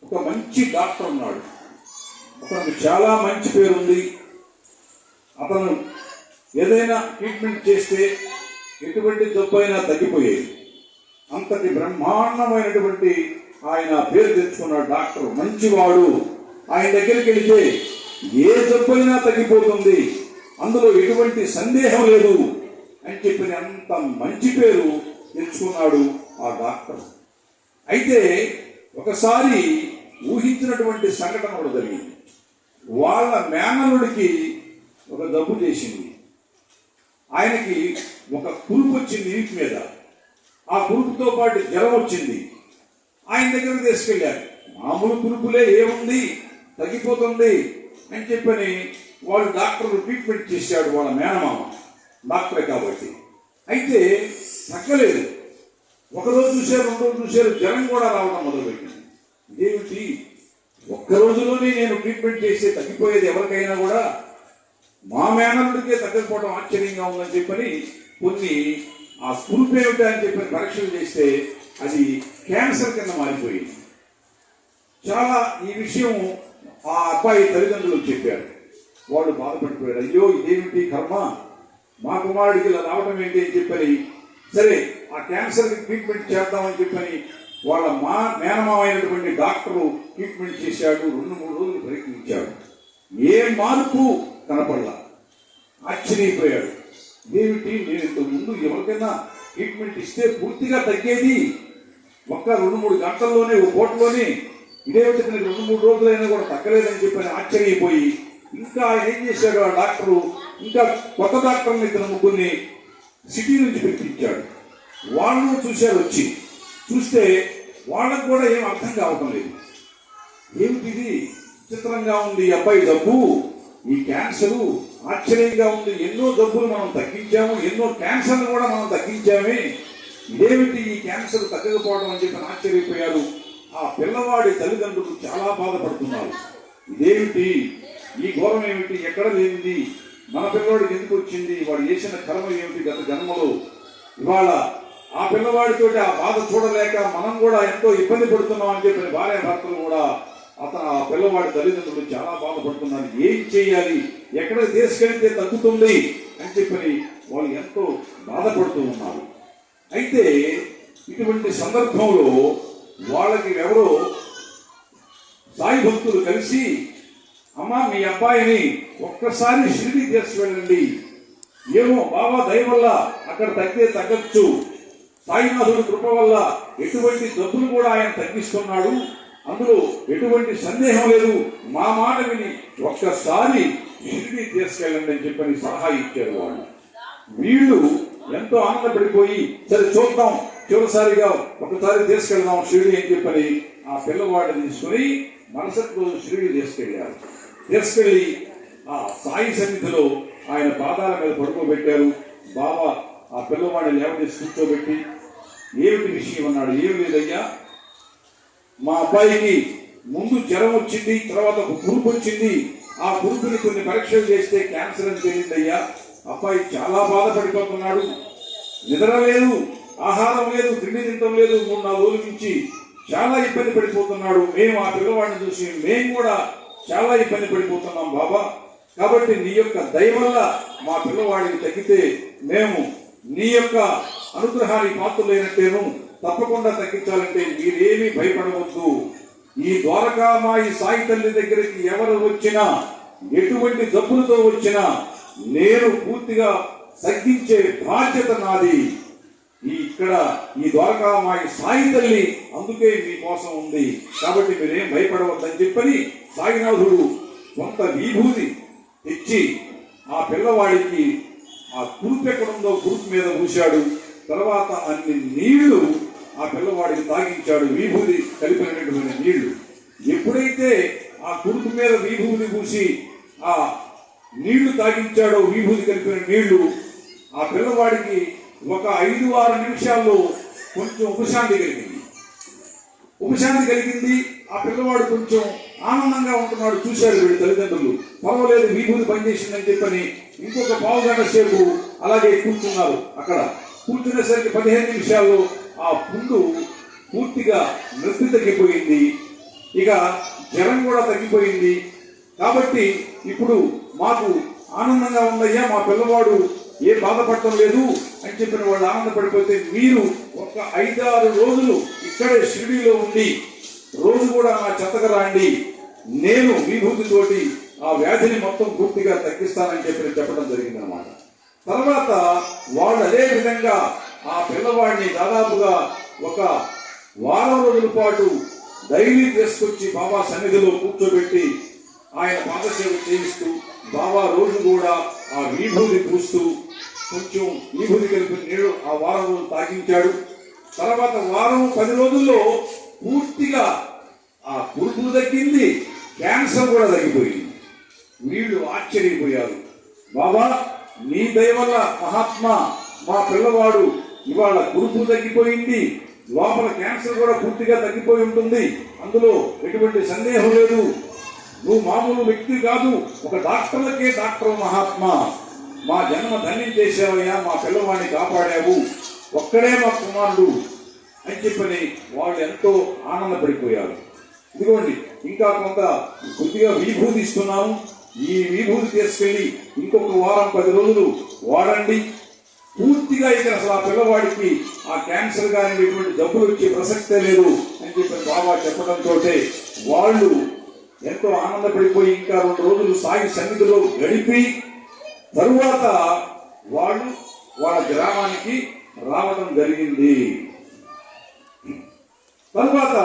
ఒక మంచి డాక్టర్ ఉన్నాడు. అతనికి చాలా మంచి పేరుంది. అతను ఏదైనా ట్రీట్మెంట్ చేస్తే ఎటువంటి జబ్బు అయినా తగ్గిపోయేది. అంతటి బ్రహ్మాండమైనటువంటి ఆయన పేరు తెచ్చుకున్న డాక్టర్, మంచివాడు. ఆయన దగ్గరికి వెళితే ఏ జబ్బు అయినా తగ్గిపోతుంది, అందులో ఎటువంటి సందేహం లేదు అని చెప్పిన అంత మంచి పేరు తెచ్చుకున్నాడు ఆ డాక్టర్. అయితే ఒకసారి ఊహించినటువంటి సంఘటన కూడా జరిగింది. వాళ్ళ మేనల్లుడికి ఒక జబ్బు చేసింది. ఆయనకి ఒక కురుపు వచ్చింది వీపు మీద. ఆ కురుపుతో పాటు జ్వరం వచ్చింది. ఆయన దగ్గరకు తీసుకెళ్ళారు. మామూలు కురుపులే, ఏముంది, తగ్గిపోతుంది అని చెప్పని వాళ్ళు డాక్టర్ ట్రీట్మెంట్ చేశాడు. వాళ్ళ మేనమామ డాక్టరే కాబట్టి. అయితే తగ్గలేదు. ఒకరోజు చూశారు, 2 రోజులు చూశారు, జ్వరం కూడా రావడం మొదలుపెట్టింది. ఇదేమిటి, ఒక్క రోజులోనే నేను ట్రీట్మెంట్ చేస్తే తగ్గిపోయేది ఎవరికైనా కూడా, మా మేనల్లుడికే తగ్గకపోవడం ఆశ్చర్యంగా ఉందని చెప్పని కొన్ని ఆ కురుపు ఏమిటా అని చెప్పని పరీక్షలు చేస్తే అది క్యాన్సర్ కింద మారిపోయింది. చాలా ఈ విషయం ఆ అబ్బాయి తల్లిదండ్రులకు చెప్పారు. వాళ్ళు బాధపడిపోయారు. అయ్యో ఇదేమిటి కర్మ, మా కుమారుడికి ఇలా రావడం ఏంటి అని చెప్పని, సరే ఆ క్యాన్సర్కి ట్రీట్మెంట్ చేద్దామని చెప్పని వాళ్ళ మేనమామ అయినటువంటి డాక్టరు ట్రీట్మెంట్ చేశాడు. 2-3 రోజులు ప్రయత్నించాడు. ఏ మార్పు కనపడలా. ఆశ్చర్యపోయాడు. ఏమిటి, నేను ఇంతకు ముందు ఎవరికైనా ట్రీట్మెంట్ ఇస్తే పూర్తిగా తగ్గేది, ఒక్క 2-3 గంటల్లోనే, ఓ పూటలోనే, ఇదేమిటి 2-3 రోజులైనా కూడా తగ్గలేదని చెప్పని ఆశ్చర్యపోయి ఇంకా ఆయన ఏం చేశాడు, ఆ డాక్టరు ఇంకా కొత్త డాక్టర్ని ఇతను ముగ్గురిని సిటీ నుంచి పిలిపించాడు. వాళ్ళు చూశారు. వచ్చి చూస్తే వాళ్ళకు కూడా ఏం అర్థం కావటం లేదు. ఏమిటిది, విచిత్రంగా ఉంది ఈ అబ్బాయి జబ్బు, ఈ క్యాన్సరు ఆశ్చర్యంగా ఉంది. ఎన్నో జబ్బులు మనం తగ్గించాము, ఎన్నో క్యాన్సర్లు కూడా మనం తగ్గించామే, ఇదేమిటి ఈ క్యాన్సర్ తగ్గకపోవడం అని చెప్పి ఆశ్చర్యపోయారు. ఆ పిల్లవాడి తల్లిదండ్రులు చాలా బాధపడుతున్నారు. ఇదేమిటి, ఈ ఘోరం ఏమిటి, ఎక్కడ లేనిది, మన పిల్లవాడికి ఎందుకు వచ్చింది, వాడు చేసిన కర్మ ఏమిటి గత జన్మలో, ఇవాళ ఆ పిల్లవాడితోటి ఆ బాధ చూడలేక మనం కూడా ఎంతో ఇబ్బంది పడుతున్నాం అని చెప్పిన భార్య భర్తలు కూడా ఆ పిల్లవాడి తల్లిదండ్రులు చాలా బాధపడుతున్నారు. ఏం చేయాలి, ఎక్కడికి తీసుకెళ్తే తగ్గుతుంది అని చెప్పని వాళ్ళు ఎంతో బాధపడుతూ ఉన్నారు. అయితే ఇటువంటి సందర్భంలో వాళ్ళకి ఎవరో సాయి భక్తులు కలిసి, అమ్మ మీ అబ్బాయిని ఒక్కసారి షిరిడి తీసుకువెళ్ళండి, ఏమో బాబా దయ వల్ల అక్కడ తగ్గితే తగ్గచ్చు, సాయినాథుడి కృప వల్ల ఎటువంటి జబ్బులు కూడా ఆయన తగ్గిస్తున్నాడు, అందులో ఎటువంటి సందేహం లేదు, మా మాట విని ఒక్కసారి షిరిడి తీసుకెళ్ళండి అని చెప్పని సలహా ఇచ్చారు వాళ్ళు. వీళ్ళు ఎంతో ఆనందపడిపోయి, సరే చూద్దాం, చివరిసారిగా ఒకసారి తీసుకెళ్దాం షిరిడి అని చెప్పని ఆ పిల్లవాడిని తీసుకుని మరుసటి రోజు షిరిడి తీసుకెళ్లారు. తీసుకెళ్లి ఆ సాయి సన్నిధిలో ఆయన పాదాల మీద పడుకోబెట్టారు. బాబా ఆ పిల్లవాడిని లేవదీసి కూర్చోబెట్టి, ఏమిటి విషయం అన్నాడు. ఏం లేదయ్యా, మా అబ్బాయికి ముందు జ్వరం వచ్చింది, తర్వాత ఒక కురుపు వచ్చింది, ఆ కురుపుని కొన్ని పరీక్షలు చేస్తే క్యాన్సర్ అని తెలియదయ్యా, అబ్బాయి చాలా బాధపడిపోతున్నాడు, నిద్ర లేదు, ఆహారం లేదు, తిండి తింటం లేదు, 3-4 రోజుల నుంచి చాలా ఇబ్బంది పడిపోతున్నాడు. మేము ఆ పిల్లవాడిని చూసి మేము కూడా చాలా ఇబ్బంది పడిపోతున్నాం బాబా, కాబట్టి నీ యొక్క దయ వల్ల మా పిల్లవాడికి తగ్గితే మేము నీ యొక్క అనుగ్రహానికి పాత్రులైనట్టేను, తప్పకుండా తగ్గించాలంటే మీరేమీ భయపడవద్దు. ఈ ద్వారకామాయి సాయి తల్లి దగ్గరికి ఎవరు వచ్చినా, ఎటువంటి జబ్బులతో వచ్చినా నేను పూర్తిగా తగ్గించే బాధ్యత నాది. ఇక్కడ ఈ ద్వారకామాయి సాయి తల్లి అందుకే మీకోసం ఉంది, కాబట్టి మీరేం భయపడవద్దని చెప్పని సాయినాథుడు కొంత విభూతి తెచ్చి ఆ పిల్లవాడికి ఆ కురుపు ఎక్కడుందో కురుపు మీద పూశాడు. తర్వాత అన్ని నీళ్లు ఆ పిల్లవాడికి తాగించాడు, విభూతి కలిపినటువంటి నీళ్లు. ఎప్పుడైతే ఆ కురుపు మీద విభూతి పూసి ఆ నీళ్లు తాగించాడో, విభూతి కలిపిన నీళ్లు, ఆ పిల్లవాడికి ఒక 5-6 నిమిషాల్లో కొంచెం ఉపశాంతి కలిగింది. ఆ పిల్లవాడు కొంచెం ఆనందంగా ఉంటున్నాడు. చూశారు వీడి తల్లిదండ్రులు, పర్వాలేదు విభూతి పనిచేసిందని చెప్పని ఇంకొక 1/2 గంట సేపు అలాగే కూర్చున్నారు. అక్కడ కూర్చునేసరికి 15 నిమిషాల్లో ఆ పుండు పూర్తిగా నొప్పి తగ్గిపోయింది. ఇక జ్వరం కూడా తగ్గిపోయింది. కాబట్టి ఇప్పుడు మాకు ఆనందంగా ఉందయ్యా, మా పిల్లవాడు ఏ బాధపడటం లేదు అని చెప్పిన వాళ్ళు ఆనందపడిపోతే మీరు ఒక 5-6 రోజులు ఇక్కడే షిరిడీలో ఉండి రోజు కూడా నా చెత్తకు రాండి, నేను విభూతితోటి ఆ వ్యాధిని మొత్తం పూర్తిగా తగ్గిస్తానని చెప్పడం జరిగిందనమాట. తర్వాత వాళ్ళు అదే విధంగా ఆ పిల్లవాడిని దాదాపుగా ఒక వారం రోజుల పాటు డైలీ తీసుకొచ్చి బాబా సన్నిధిలో కూర్చోబెట్టి ఆయన పాదసేవ చేయిస్తూ బాబా రోజు కూడా ఆ విభూతి పూస్తూ కొంచెం విభూతి కలిపిన నీళ్ళు ఆ వారం రోజులు తాగించాడు. తర్వాత వారం 10 రోజుల్లో పూర్తిగా ఆ కురుపు తగ్గింది, క్యాన్సర్ కూడా తగ్గిపోయింది. వీళ్ళు ఆశ్చర్యపోయారు. బాబా నీ దయ వల్ల మహాత్మా మా పిల్లవాడు ఇవాళ కురుపు తగ్గిపోయింది, లోపల క్యాన్సర్ కూడా పూర్తిగా తగ్గిపోయి ఉంటుంది, అందులో ఎటువంటి సందేహం లేదు. నువ్వు మామూలు వ్యక్తి కాదు, ఒక డాక్టర్లకే డాక్టర్ మహాత్మా, మా జన్మ ధన్యం చేసావయ్యా, మా పిల్లవాడిని కాపాడావు, ఒక్కడే మా కుమారుడు అని చెప్పని వాళ్ళు ఎంతో ఆనందపడిపోయారు. ఇదిగోండి ఇంకా కొంత కొద్దిగా విభూతి ఇస్తున్నాము, ఈ విభూతి తీసుకెళ్లి ఇంకొక వారం 10 రోజులు వాడండి, పూర్తిగా ఇక్కడ అసలు ఆ పిల్లవాడికి ఆ క్యాన్సర్ కానీ ఇటువంటి జబ్బులు వచ్చే ప్రసక్తే లేదు అని చెప్పి బాబా చెప్పడంతో వాళ్ళు ఎంతో ఆనందపడిపోయి ఇంకా 2 రోజులు సాగి సన్నిధిలో గడిపి తరువాత వాళ్ళు వాళ్ళ గ్రామానికి రావడం జరిగింది. తరువాత